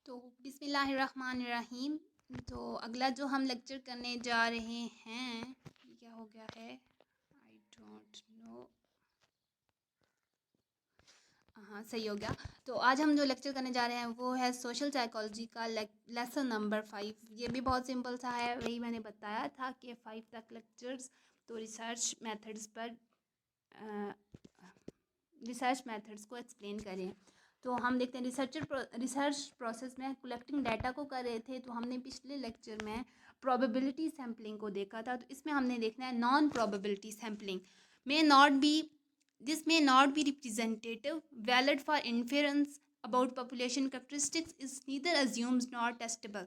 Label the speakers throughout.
Speaker 1: तो बिस्मिल्लाहिर्रहमानिर्रहीम। तो अगला जो हम लेक्चर करने जा रहे हैं, ये क्या हो गया है, आई डोंट नो। हाँ, सही हो गया। तो आज हम जो लेक्चर करने जा रहे हैं वो है सोशल साइकोलॉजी का लेसन नंबर 5। ये भी बहुत सिंपल सा है, वही मैंने बताया था कि 5 तक लेक्चर्स तो रिसर्च मेथड्स पर रिसर्च मेथड्स को एक्सप्लेन करें। तो हम देखते हैं रिसर्च प्रोसेस में कलेक्टिंग डाटा को कर रहे थे। तो हमने पिछले लेक्चर में प्रोबेबिलिटी सैम्पलिंग को देखा था। तो इसमें हमने देखना है non probability sampling may not be this may not be representative valid for inference about population characteristics is neither assumes nor testable।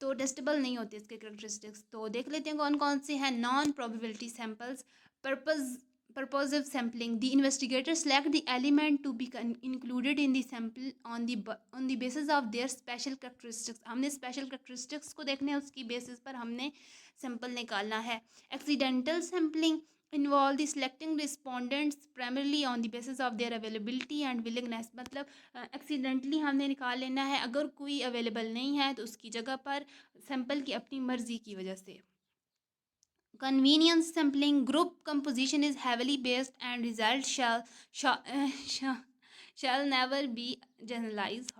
Speaker 1: तो टेस्टेबल नहीं होते इसके करेक्टरिस्टिक्स। तो देख लेते हैं कौन कौन से हैं non probability samples. Purposive sampling, the investigator select the element to be included in the sample on the basis of their special characteristics। हमने special characteristics को देखने हैं, उसकी basis पर हमने sample निकालना है। Accidental sampling involve the selecting respondents primarily on the basis of their availability and willingness। मतलब एक्सीडेंटली हमने निकाल लेना है, अगर कोई अवेलेबल नहीं है तो उसकी जगह पर सैंपल की अपनी मर्जी की वजह से। Convenience sampling, group composition is heavily based and results shall never be generalized.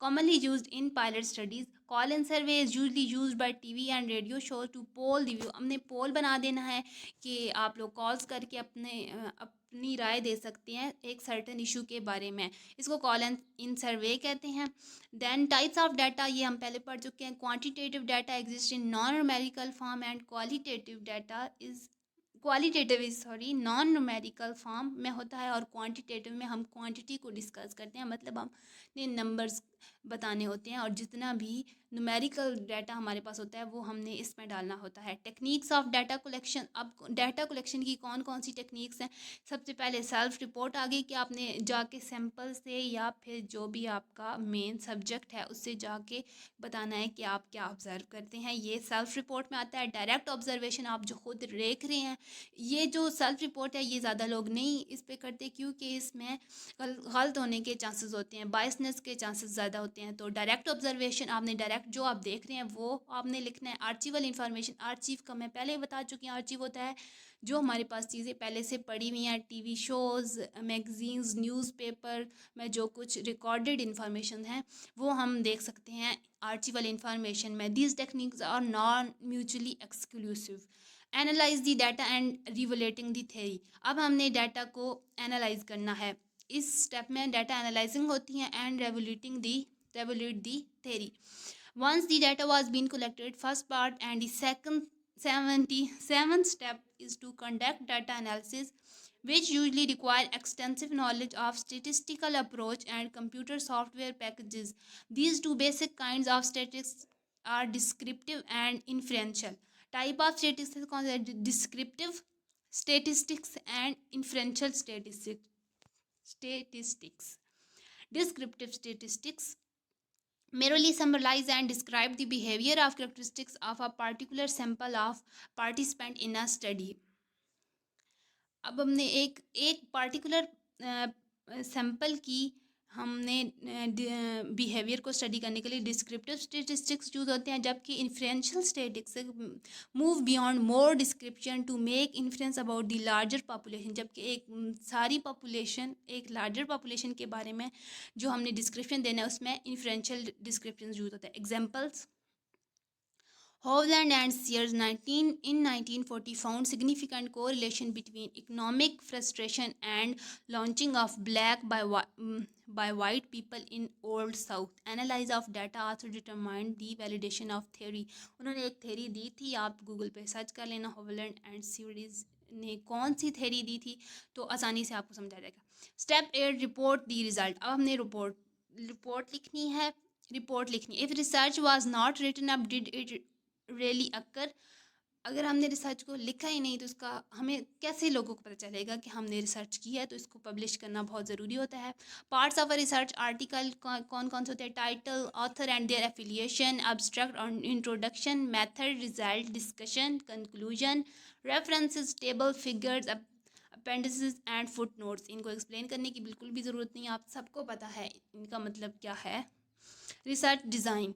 Speaker 1: Commonly used in pilot studies. Call-in survey is usually used by TV and radio shows to poll the view। हमने पोल बना देना है कि आप लोग calls करके अपनी राय दे सकते हैं एक सर्टेन इशू के बारे में। इसको कॉल इन सर्वे कहते हैं। देन टाइप्स ऑफ डाटा, ये हम पहले पढ़ चुके हैं। Quantitative data exist in non numerical form and qualitative non numerical form में होता है, और क्वांटिटेटिव में हम क्वांटिटी को डिस्कस करते हैं, मतलब हमने नंबर्स बताने होते हैं, और जितना भी न्यूमेरिकल डाटा हमारे पास होता है वो हमने इसमें डालना होता है। टेक्निक्स ऑफ डाटा कलेक्शन, अब डाटा कलेक्शन की कौन कौन सी टेक्निक्स हैं। सबसे पहले सेल्फ रिपोर्ट आ गई कि आपने जाके सैंपल से या फिर जो भी आपका मेन सब्जेक्ट है उससे जाके बताना है कि आप क्या ऑब्जर्व करते हैं, ये सेल्फ रिपोर्ट में आता है। डायरेक्ट ऑब्जर्वेशन, आप जो खुद देख रहे हैं, ये जो सेल्फ रिपोर्ट है ये ज़्यादा लोग नहीं इस पे करते, क्योंकि इसमें गलत होने के चांसेस होते हैं, बायसनेस के चांसेस ज़्यादा होते हैं। तो डायरेक्ट ऑब्जर्वेशन, आपने डायरेक्ट जो आप देख रहे हैं वो आपने लिखना है। आर्चिवल इन्फॉर्मेशन, आर्चिव का मैं पहले बता चुकी हूँ। आर्चिव होता है जो हमारे पास चीज़ें पहले से पड़ी हुई हैं, टीवी शोज़, मैगजीन्स, न्यूज़पेपर में जो कुछ रिकॉर्डेड इन्फॉर्मेशन है वो हम देख सकते हैं आर्चिवल इन्फॉर्मेशन में। These techniques are non mutually exclusive. Analyze the data and revaluating the theory, अब हमने डाटा को एनालाइज करना है। इस स्टेप में डाटा एनालाइजिंग होती है and revaluate the theory. Once the data was being collected, first part and the second 77th step is to conduct data analysis, which usually require extensive knowledge of statistical approach and computer software packages. These two basic kinds of statistics are descriptive and inferential. Type of statistics कौन सा है? Descriptive statistics and inferential statistics. Descriptive statistics merely summarize and describe the behavior of characteristics of a particular sample of participant in a study। अब हमने एक particular sample की हमने behaviour को study करने के लिए डिस्क्रिप्टिव स्टेटिस्टिक्स यूज होते हैं, जबकि inferential statistics move beyond more description to make influence about the larger population. जबकि एक लार्जर पॉपुलेशन के बारे में जो हमने डिस्क्रिप्शन देना है उसमें इन्फ्रेंशियल डिस्क्रिप्शन यूज होता है। Examples, Hovland and Sears in 1940 found significant correlation between economic frustration and launching of black by white people in Old South. Analysis of data also determined the validation of theory। उन्होंने एक theory दी थी, आप Google पे search कर लेना, Hovland and Sears ने कौन सी theory दी थी तो आसानी से आपको समझा जाएगा। Step 8, report the result. अब हमने रिपोर्ट लिखनी है। If research was not written up did it really occur. अगर हमने रिसर्च को लिखा ही नहीं तो उसका हमें कैसे लोगों को पता चलेगा कि हमने रिसर्च की है। तो इसको पब्लिश करना बहुत ज़रूरी होता है। Parts of a research article कौन कौन से होते हैं? Title, author and their affiliation, abstract और introduction, method, result, discussion, conclusion, references, table, figures, appendices and footnotes. इनको एक्सप्लेन करने की बिल्कुल भी ज़रूरत नहीं, आप सबको पता है इनका मतलब क्या है। रिसर्च डिज़ाइन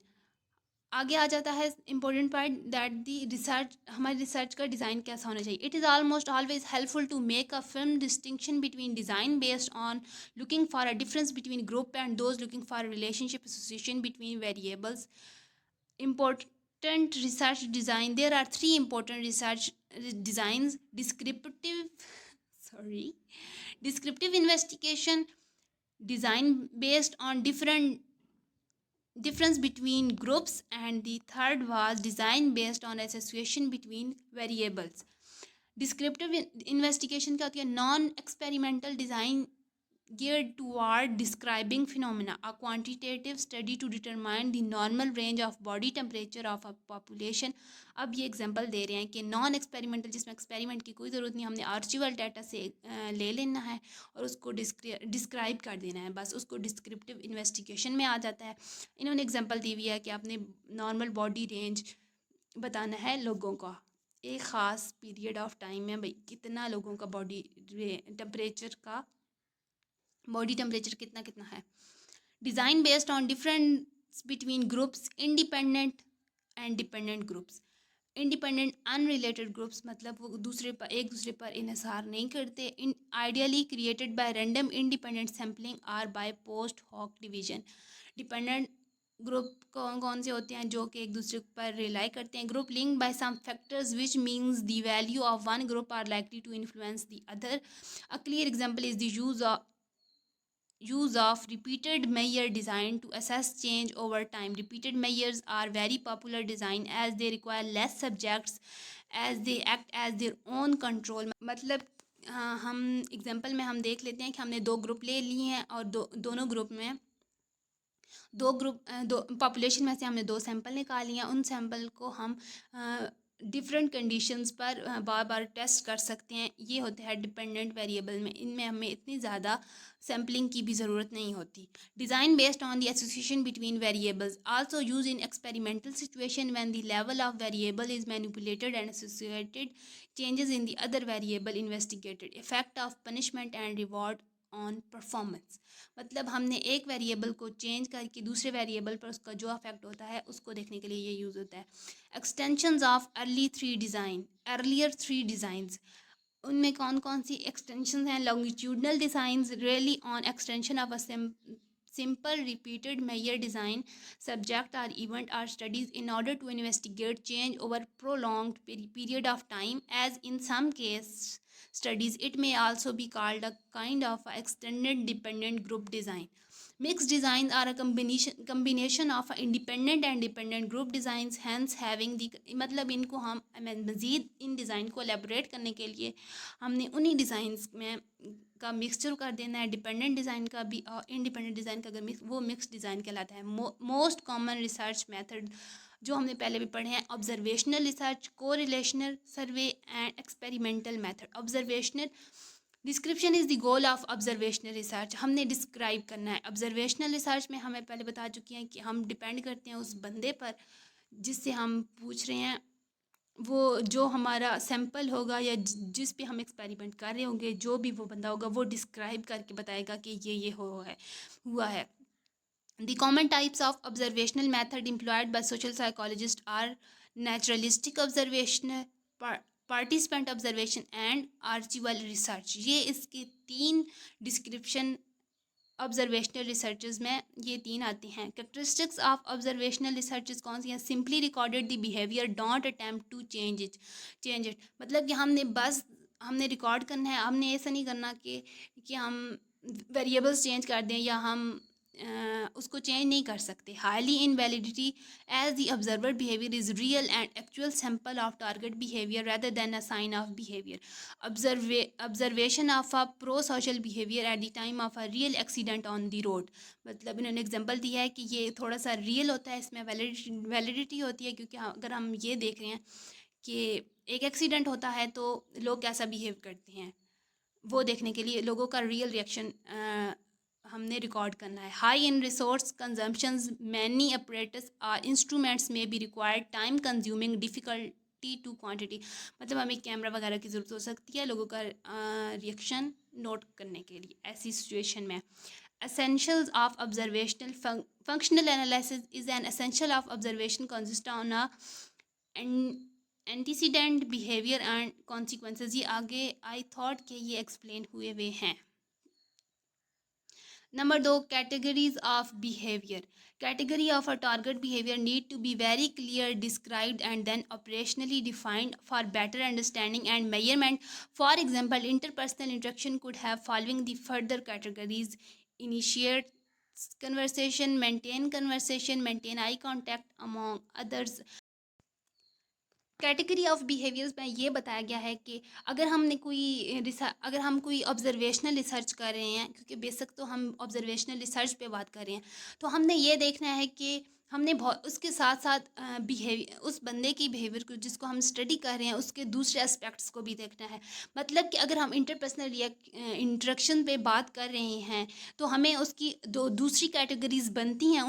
Speaker 1: आगे आ जाता है important part that the research, हमारी रिसर्च का डिज़ाइन कैसा होना चाहिए। It is almost always helpful to make a film distinction between design based on looking for a difference between group and those looking for relationship association between variables. Important research design, there are three important research designs: descriptive investigation, design based on difference between groups, and the third was design based on association between variables. Descriptive investigation क्या होती है? Non experimental design geared toward describing phenomena, a quantitative study to determine the normal range of body temperature of a population. अब ये example दे रहे हैं कि non experimental, जिसमें experiment की कोई ज़रूरत नहीं, हमने आर्चिवल डाटा से ले लेना है और उसको डिस्क्राइब कर देना है, बस उसको डिस्क्रिप्टिव इन्वेस्टिगेशन में आ जाता है। इन्होंने एग्जांपल दी हुई है कि आपने नॉर्मल बॉडी रेंज बताना है लोगों का, एक ख़ास पीरियड ऑफ टाइम में भाई कितना लोगों का बॉडी टेम्परेचर कितना कितना है। Design based on difference between groups, independent and dependent groups. Independent unrelated groups मतलब वो एक दूसरे पर इन्हिसार नहीं करते। In ideally created by random independent sampling or by post hoc division. Dependent group कौन कौन से होते हैं? जो कि एक दूसरे पर रिलाई करते हैं। Group link by some factors which means the value of one group are likely to influence the other. A clear example is the use of repeated measure design to assess change over time. Repeated measures are very popular design as they require less subjects as they act as their own control. मतलब हम example में हम देख लेते हैं कि हमने दो ग्रुप ले लिए हैं और दोनों ग्रुप में दो पॉपुलेशन में से हमने दो सैंपल निकाल लिए हैं। उन सैंपल को हम डिफरेंट कंडीशंस पर बार बार टेस्ट कर सकते हैं। ये होते हैं डिपेंडेंट वेरिएबल में, इनमें हमें इतनी ज़्यादा सैम्पलिंग की भी ज़रूरत नहीं होती। Design based on the association between variables also use in experimental situation when the level of variable is manipulated and associated changes in the other variable investigated. Effect of punishment and reward on performance, मतलब हमने एक variable को change करके दूसरे variable पर उसका जो affect होता है उसको देखने के लिए ये यूज़ होता है। Extensions of earlier three designs, उनमें कौन कौन सी एक्सटेंशन हैं? Longitudinal designs really on extension of a simple repeated measure design subject or event or studies in order to investigate change over prolonged period of time, as in some case studies it may also be called a kind of a extended dependent group design. Mixed designs are a combination of independent and dependent group designs, hence having the, मतलब इनको हम मज़ीद इन design को elaborate करने के लिए हमने उन्हीं डिज़ाइंस में का मिक्सचर कर देना है। डिपेंडेंट डिज़ाइन का भी और इंडिपेंडेंट डिज़ाइन का अगर वो मिक्स डिज़ाइन कहलाता है। मोस्ट कॉमन रिसर्च मेथड जो हमने पहले भी पढ़े हैं: observational research, correlational survey and experimental method. Observational description is the goal of observational research, हमने डिस्क्राइब करना है। ऑब्जर्वेशनल रिसर्च में हमें पहले बता चुकी हैं कि हम डिपेंड करते हैं उस बंदे पर जिससे हम पूछ रहे हैं, वो जो हमारा सैंपल होगा या जिस पे हम एक्सपेरिमेंट कर रहे होंगे, जो भी वो बंदा होगा वो डिस्क्राइब करके बताएगा कि ये हुआ है। The common types of observational method employed by social psychologist are naturalistic observational, participant observation and archival research. ये इसके तीन डिस्क्रिप्शन ऑब्जर्वेशनल रिसर्चेज में ये तीन आती हैं। कैरेक्टरिस्टिक्स ऑफ ऑब्जर्वेशनल रिसर्चेज कौन सी हैं? Simply recorded the behaviour, don't attempt to change it. मतलब कि हमने रिकॉर्ड करना है, हमने ऐसा नहीं करना कि हम वेरिएबल्स चेंज कर दें या हम उसको चेंज नहीं कर सकते। Highly invalidity as the observer behaviour is real and actual sample of target behaviour rather than a sign of behavior. Observation of a pro-social behavior at the time of a real accident on the road, मतलब इन्होंने example दिया है कि ये थोड़ा सा real होता है, इसमें वैलिडिटी होती है, क्योंकि अगर हम ये देख रहे हैं कि एक एक्सीडेंट होता है तो लोग कैसा बिहेव करते हैं, वो देखने के लिए लोगों का रियल रिएक्शन हमने रिकॉर्ड करना है। High in resource consumptions, many apparatus और इंस्ट्रूमेंट्स में भी required, time consuming, difficulty to quantity, मतलब हमें कैमरा वगैरह की ज़रूरत हो सकती है लोगों का रिएक्शन नोट करने के लिए ऐसी सिचुएशन में। Essentials of observational functional analysis is an essential of observation consist on a antecedent behavior and consequences. ये आगे आई थॉट के ये एक्सप्लेन हुए हुए हैं. Number 2, categories of behaviour. Category of a target behaviour need to be very clear described and then operationally defined for better understanding and measurement. For example, interpersonal interaction could have following the further categories: initiate conversation, maintain eye contact, among others. Category of behaviours में ये बताया गया है कि अगर हम कोई observational research कर रहे हैं, क्योंकि बेसिक तो हम ऑब्जर्वेशनल रिसर्च पे बात कर रहे हैं, तो हमने ये देखना है कि हमने बहुत उसके साथ साथ बिहेवियर, उस बंदे की बिहेवियर को जिसको हम स्टडी कर रहे हैं, उसके दूसरे एस्पेक्ट्स को भी देखना है. मतलब कि अगर हम इंटरपर्सनल या इंटरेक्शन पे बात कर रहे हैं, तो हमें उसकी दूसरी कैटेगरीज बनती हैं,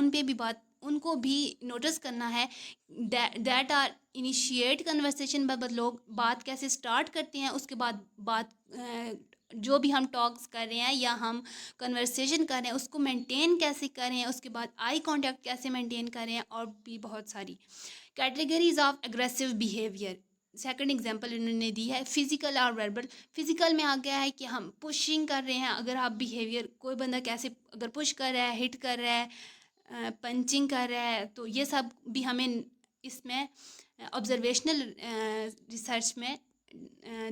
Speaker 1: उनको भी नोटिस करना है. दैट आर इनिशिएट कन्वर्सेशन, मतलब लोग बात कैसे स्टार्ट करते हैं, उसके बाद बात जो भी हम टॉक्स कर रहे हैं या हम कन्वर्सेशन कर रहे हैं उसको मेंटेन कैसे करें, उसके बाद आई कांटेक्ट कैसे मेंटेन करें, और भी बहुत सारी categories of aggressive behaviour. Second example इन्होंने दी है फिजिकल और वर्बल. फिजिकल में आ गया है कि हम पुशिंग कर रहे हैं. अगर आप बिहेवियर, कोई बंदा कैसे अगर पुश कर रहा है, हिट कर रहा है, पंचिंग कर रहा है, तो ये सब भी हमें इसमें ऑब्जर्वेशनल रिसर्च में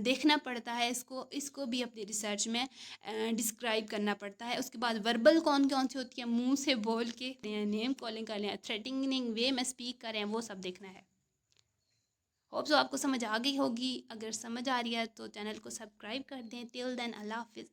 Speaker 1: देखना पड़ता है. इसको भी अपनी रिसर्च में डिस्क्राइब करना पड़ता है. उसके बाद वर्बल कौन कौन सी होती है, मुंह से बोल के नेम कॉलिंग कर लें, थ्रेटनिंग वे में स्पीक करें, वो सब देखना है. होप सो आपको समझ आ गई होगी. अगर समझ आ रही है तो चैनल को सब्सक्राइब कर दें. टिल देन अल्लाह हाफिज़.